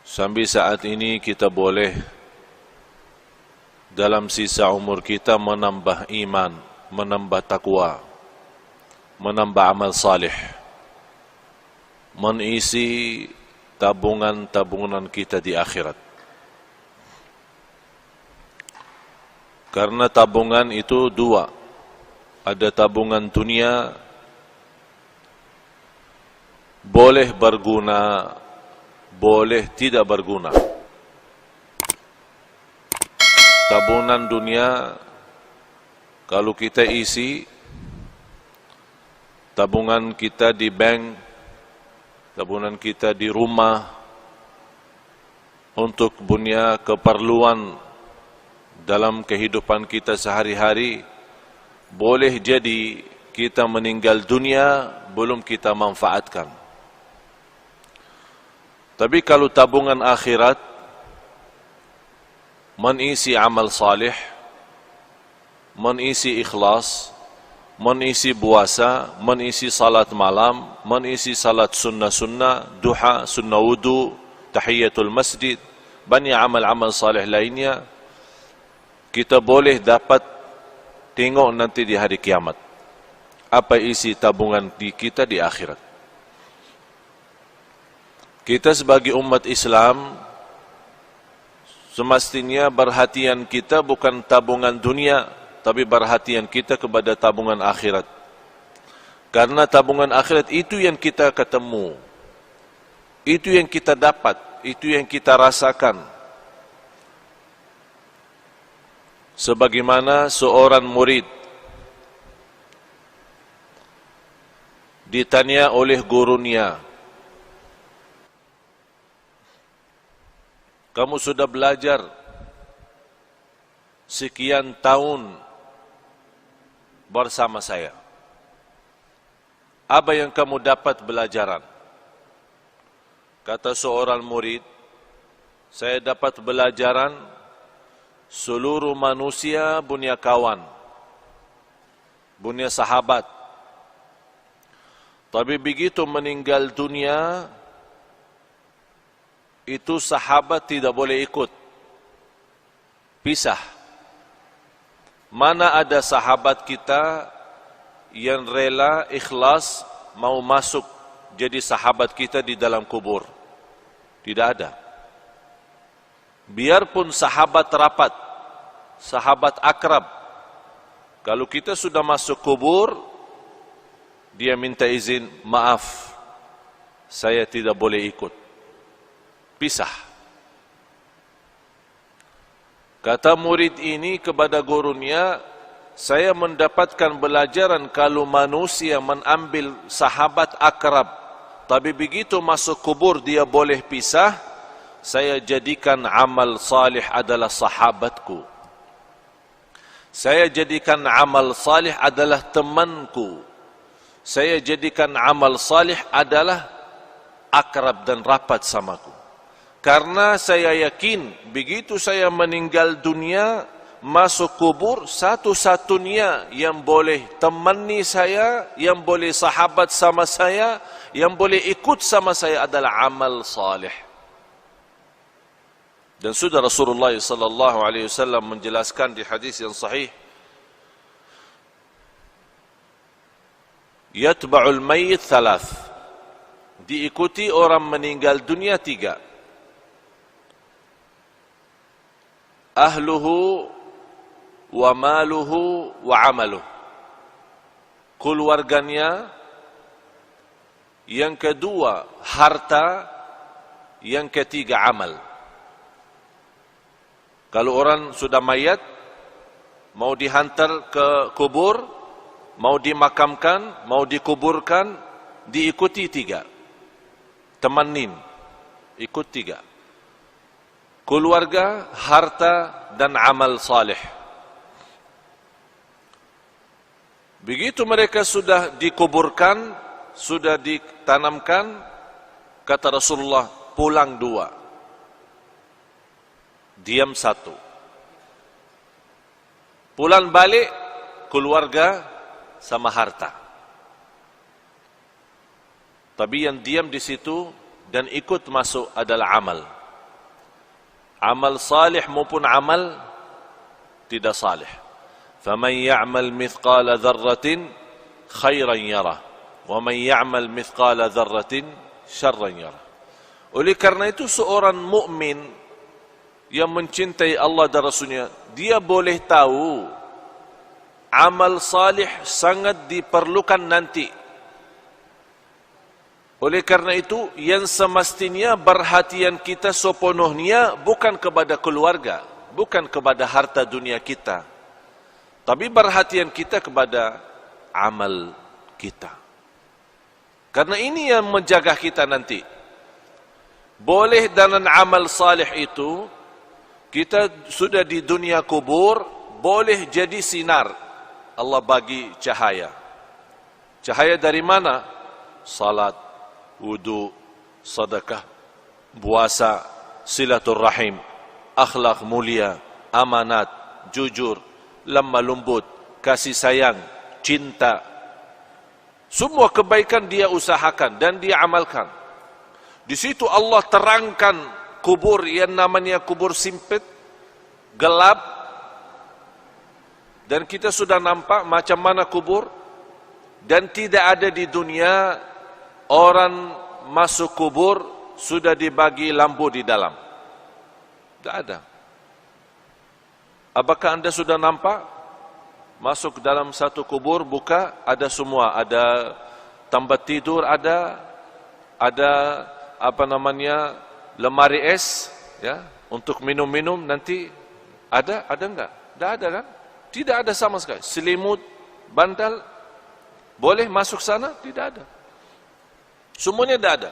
Sampai saat ini kita boleh dalam sisa umur kita menambah iman, menambah takwa, menambah amal salih, mengisi tabungan-tabungan kita di akhirat. Karena tabungan itu dua, ada tabungan dunia, boleh berguna, boleh tidak berguna. Tabungan dunia, kalau kita isi tabungan kita di bank, tabungan kita di rumah, untuk punya keperluan dalam kehidupan kita sehari-hari, boleh jadi kita meninggal dunia belum kita manfaatkan. Tapi kalau tabungan akhirat mengisi amal salih, mengisi ikhlas, mengisi puasa, mengisi salat malam, mengisi salat sunnah-sunnah, duha, sunnah wudu, tahiyatul masjid, banyak amal-amal salih lainnya, kita boleh dapat tengok nanti di hari kiamat apa isi tabungan kita di akhirat. Kita sebagai umat Islam semestinya perhatian kita bukan tabungan dunia, tapi perhatian kita kepada tabungan akhirat. Karena tabungan akhirat itu yang kita ketemu, itu yang kita dapat, itu yang kita rasakan. Sebagaimana seorang murid ditanya oleh gurunya, kamu sudah belajar sekian tahun bersama saya. Apa yang kamu dapat belajaran? Kata seorang murid, saya dapat belajaran seluruh manusia punya kawan, punya sahabat. Tapi begitu meninggal dunia, itu sahabat tidak boleh ikut, pisah. Mana ada sahabat kita yang rela ikhlas mau masuk jadi sahabat kita di dalam kubur? Tidak ada. Biarpun sahabat rapat, sahabat akrab, kalau kita sudah masuk kubur, dia minta izin, maaf, saya tidak boleh ikut. Pisah. Kata murid ini kepada gurunya, saya mendapatkan pelajaran kalau manusia mengambil sahabat akrab, tapi begitu masuk kubur dia boleh pisah, saya jadikan amal salih adalah sahabatku. Saya jadikan amal salih adalah temanku. Saya jadikan amal salih adalah akrab dan rapat samaku. Karena saya yakin begitu saya meninggal dunia, masuk kubur, satu-satunya yang boleh temani saya, yang boleh sahabat sama saya, yang boleh ikut sama saya adalah amal salih. Dan sudah Rasulullah sallallahu alaihi wasallam menjelaskan di hadis yang sahih, yatba'ul mayyit thalath, diikuti orang meninggal dunia tiga. Ahluhu wa maluhu wa amaluh, keluarganya, yang kedua harta, yang ketiga amal. Kalau orang sudah mayat, mau dihantar ke kubur, mau dimakamkan, mau dikuburkan, diikuti tiga. Temanin, ikut tiga. Keluarga, harta, dan amal salih. Begitu mereka sudah dikuburkan, sudah ditanamkan, kata Rasulullah, pulang dua, diam satu. Pulang balik, keluarga sama harta. Tapi yang diam di situ dan ikut masuk adalah amal. Amal salih maupun amal tidak salih. Faman ya'mal mithqala dzarratin khairan yarah, wa man ya'mal mithqala dzarratin syarran yarah. Oleh karena itu seorang mukmin yang mencintai Allah dan Rasulnya, dia boleh tahu amal salih sangat diperlukan nanti. Oleh karena itu, yang semestinya perhatian kita sepenuhnya bukan kepada keluarga, bukan kepada harta dunia kita, tapi perhatian kita kepada amal kita. Karena ini yang menjaga kita nanti. Boleh dengan amal salih itu, kita sudah di dunia kubur, boleh jadi sinar. Allah bagi cahaya. Cahaya dari mana? Salat, wudu, sedekah, puasa, silaturrahim, akhlak mulia, amanat, jujur, lemah lembut, kasih sayang, cinta. Semua kebaikan dia usahakan dan dia amalkan. Di situ Allah terangkan kubur yang namanya kubur sempit, gelap, dan kita sudah nampak macam mana kubur, dan tidak ada di dunia orang masuk kubur sudah dibagi lampu di dalam. Tidak ada. Apakah Anda sudah nampak? Masuk dalam satu kubur, buka, ada semua. Ada tempat tidur, ada lemari es, ya, untuk minum-minum nanti. Ada enggak? Tidak ada kan? Tidak ada sama sekali. Selimut, bantal, boleh masuk sana? Tidak ada. Semuanya tidak ada.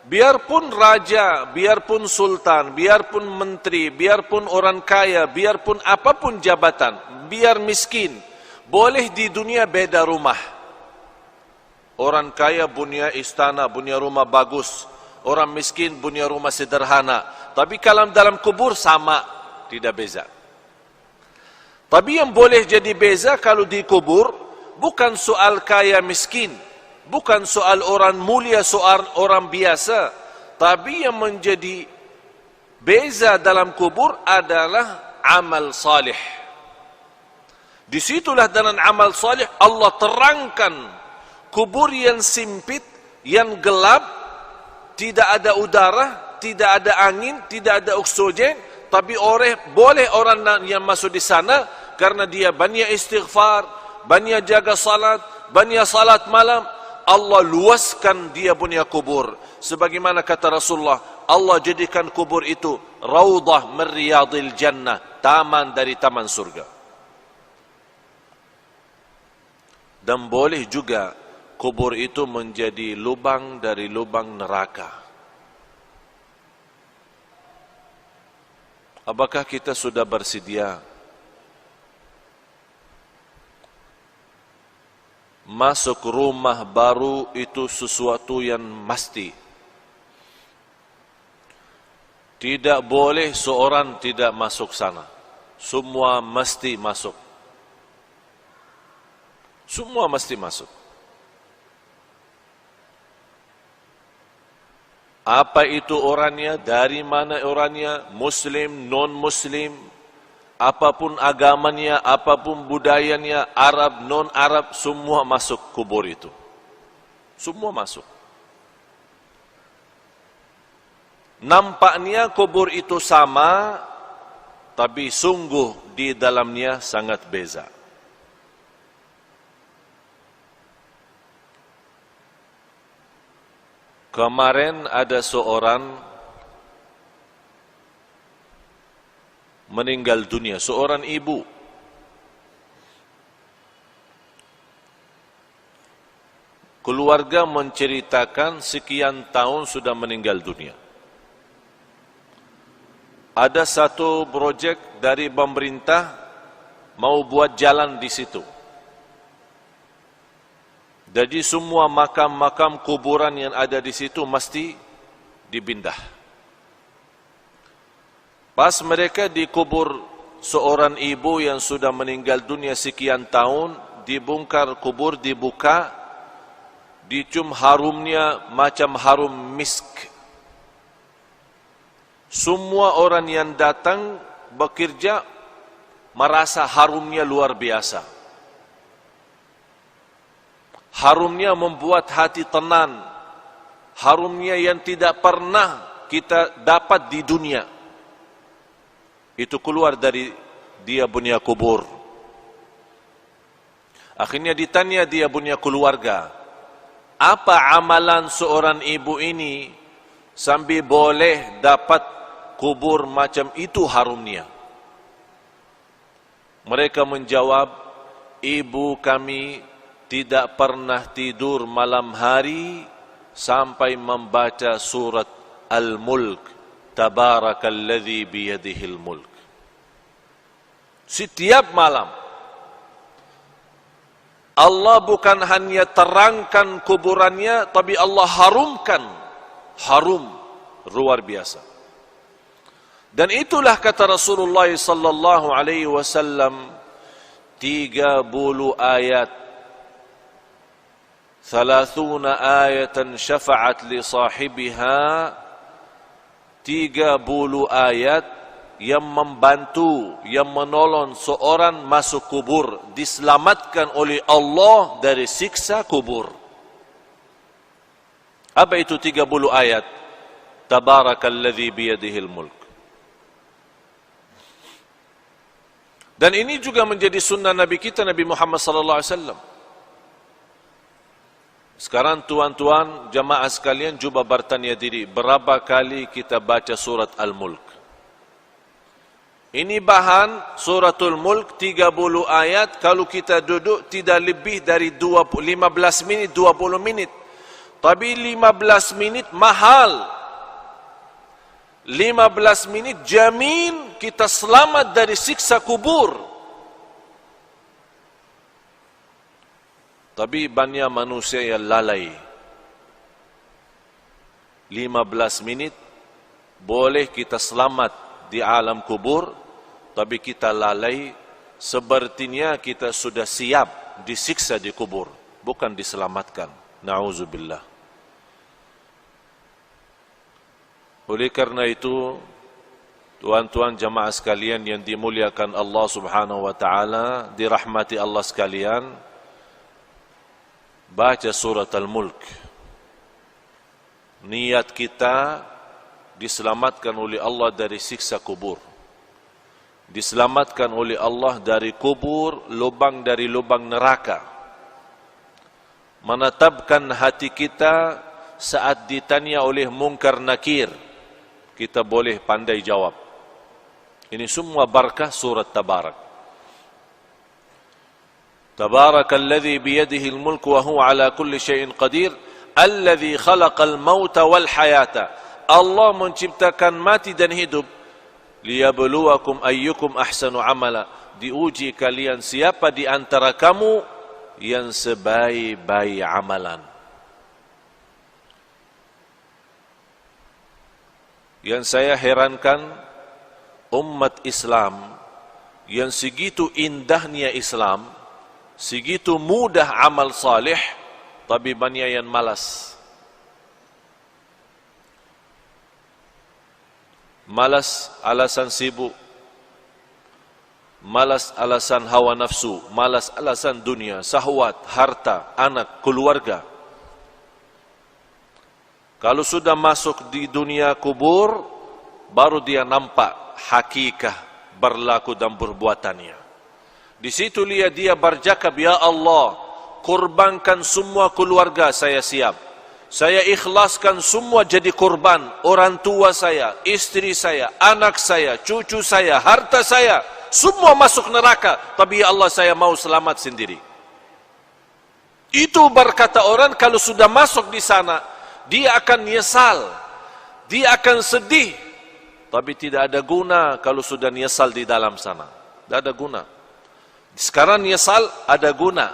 Biarpun raja, biarpun sultan, biarpun menteri, biarpun orang kaya, biarpun apapun jabatan, biar miskin, boleh di dunia beda rumah. Orang kaya punya istana, punya rumah bagus. Orang miskin punya rumah sederhana. Tapi kalau dalam kubur sama, tidak beza. Tapi yang boleh jadi beza kalau di kubur, bukan soal kaya miskin, bukan soal orang mulia, soal orang biasa. Tapi yang menjadi beza dalam kubur adalah amal salih. Disitulah dalam amal salih Allah terangkan kubur yang sempit, yang gelap, tidak ada udara, tidak ada angin, tidak ada oksigen. Tapi boleh orang yang masuk di sana karena dia banyak istighfar, banyak jaga salat, banyak salat malam. Allah luaskan dia punya kubur. Sebagaimana kata Rasulullah, Allah jadikan kubur itu raudah min riyadil jannah, taman dari taman surga. Dan boleh juga kubur itu menjadi lubang dari lubang neraka. Apakah kita sudah bersedia masuk rumah baru itu sesuatu yang mesti? Tidak boleh seorang tidak masuk sana. Semua mesti masuk. Semua mesti masuk. Apa itu orangnya, dari mana orangnya, muslim, non-muslim, apapun agamanya, apapun budayanya, Arab, non-Arab, semua masuk kubur itu. Semua masuk. Nampaknya kubur itu sama, tapi sungguh di dalamnya sangat beza. Kemarin ada seorang meninggal dunia, seorang ibu. Keluarga menceritakan sekian tahun sudah meninggal dunia. Ada satu proyek dari pemerintah mau buat jalan di situ. Jadi semua makam-makam kuburan yang ada di situ mesti dipindah. Pas mereka dikubur seorang ibu yang sudah meninggal dunia sekian tahun, dibongkar kubur, dibuka, dicium harumnya macam harum misk. Semua orang yang datang bekerja merasa harumnya luar biasa. Harumnya membuat hati tenang. Harumnya yang tidak pernah kita dapat di dunia. Itu keluar dari dia punya kubur. Akhirnya ditanya dia punya keluarga, apa amalan seorang ibu ini sambil boleh dapat kubur macam itu harumnya? Mereka menjawab, ibu kami tidak pernah tidur malam hari sampai membaca surat Al-Mulk, Tabarakalladzi biyadihil mulk. Setiap malam Allah bukan hanya terangkan kuburannya, tapi Allah harumkan. Harum luar biasa. Dan itulah kata Rasulullah sallallahu alaihi wasallam, 30 ayat, 30 ayatan syafa'at li sahibiha, 30 ayat yang membantu, yang menolong seorang masuk kubur, diselamatkan oleh Allah dari siksa kubur. Apa itu 30 ayat? Tabarakalladzi biyadihil mulk. Dan ini juga menjadi sunnah Nabi kita, Nabi Muhammad sallallahu alaihi wasallam. Sekarang tuan-tuan jamaah sekalian cuba bertanya diri, berapa kali kita baca surat Al-Mulk? Ini bahan suratul Mulk 30 ayat, kalau kita duduk tidak lebih dari 15 minit, 20 menit. Tapi 15 minit mahal. 15 menit jamin kita selamat dari siksa kubur. Tapi banyak manusia yang lalai. 15 menit boleh kita selamat di alam kubur, tapi kita lalai, sepertinya kita sudah siap disiksa di kubur, bukan diselamatkan. Na'udzubillah. Oleh karena itu, tuan-tuan jamaah sekalian yang dimuliakan Allah subhanahu wa ta'ala, dirahmati Allah sekalian, baca surat Al-Mulk. Niat kita diselamatkan oleh Allah dari siksa kubur. Diselamatkan oleh Allah dari kubur, lubang dari lubang neraka. Menetapkan hati kita saat ditanya oleh mungkar nakir, kita boleh pandai jawab. Ini semua barakah surat Tabarak. Tabarakalladzi biyadihil mulk wa huwa ala kulli syai'in qadir, alladzi khalaqal mauta wal hayata. Allah menciptakan mati dan hidup, liyabluwakum ayyukum ahsanu amala, diuji kalian siapa di antara kamu yang sebaik-baik amalan. Yang saya herankan, umat Islam yang segitu indahnya Islam, segitu mudah amal salih, tapi banyak yang malas. Malas alasan sibuk, malas alasan hawa nafsu, malas alasan dunia, syahwat, harta, anak, keluarga. Kalau sudah masuk di dunia kubur, baru dia nampak hakikah berlaku dan perbuatannya. Di situ dia bercakap, ya Allah, kurbankan semua keluarga saya siap. Saya ikhlaskan semua jadi kurban, orang tua saya, istri saya, anak saya, cucu saya, harta saya, semua masuk neraka. Tapi ya Allah, saya mau selamat sendiri. Itu berkata orang kalau sudah masuk di sana, dia akan nyesal, dia akan sedih. Tapi tidak ada guna kalau sudah nyesal di dalam sana. Tidak ada guna. Sekarang nyesal ada guna.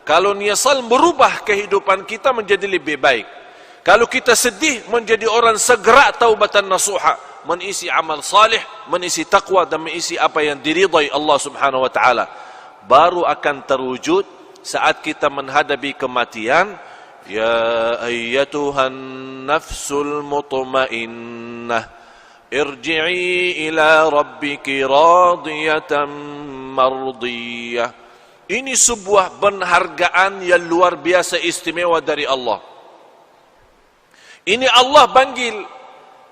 Kalau nyesal merubah kehidupan kita menjadi lebih baik. Kalau kita sedih menjadi orang segera taubatan nasuha, mengisi amal salih, mengisi taqwa dan mengisi apa yang diridai Allah subhanahu wa ta'ala. Baru akan terwujud saat kita menghadapi kematian. Ya ayyatuhan nafsul mutmainnah, irji'i ila rabbiki radiyatan mardiyah. Ini sebuah penghargaan yang luar biasa istimewa dari Allah. Ini Allah panggil,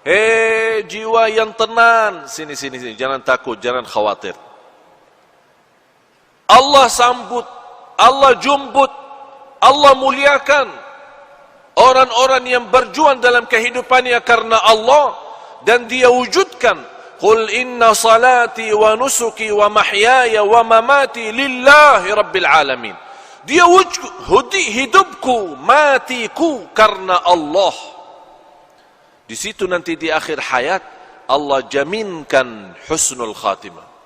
hei jiwa yang tenang, sini, jangan takut, jangan khawatir. Allah sambut, Allah jemput, Allah muliakan orang-orang yang berjuang dalam kehidupannya karena Allah, dan dia wujudkan, Qul inna salati wa nusuki wa mahyaya wa mamati lillahi rabbil alamin. Dia hidupku, matiku karena Allah. Di situ nanti di akhir hayat Allah jaminkan husnul khatimah.